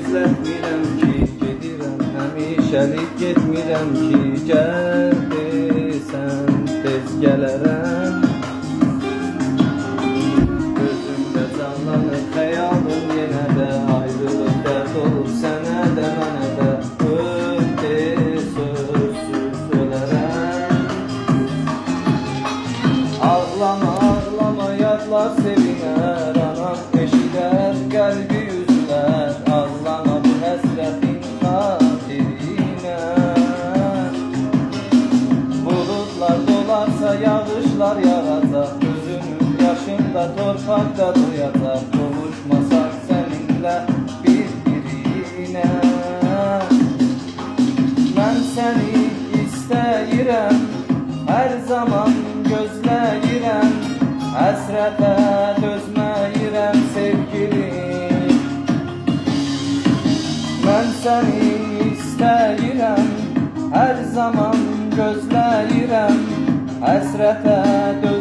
gizlətmirəm ki, gedirəm həmişəlik getmirəm ki, gəl desən tez gələrəm. Gözümdə canlanır xəyalım yenə də, ayrılıq dərd olur sənə də mənə də, öpdü sözsüz ölərəm. Ağlama ağlama yadlar sevinər, anam eşidər qəlbi üzlər, ağlama bu həsrətin xatirinə. Buludlar dolarsa yağışlar yağacaq, gözümün yaşında torpaqda doyacaq, qovuşmasaq səninlə bir-birinə. Mən səni istəyirəm, hər zaman gözləyirəm, həsrətə dözməyirəm sevgilim. Mən səni istəyirəm, hər zaman gözləyirəm, həsrətə dözməyirəm.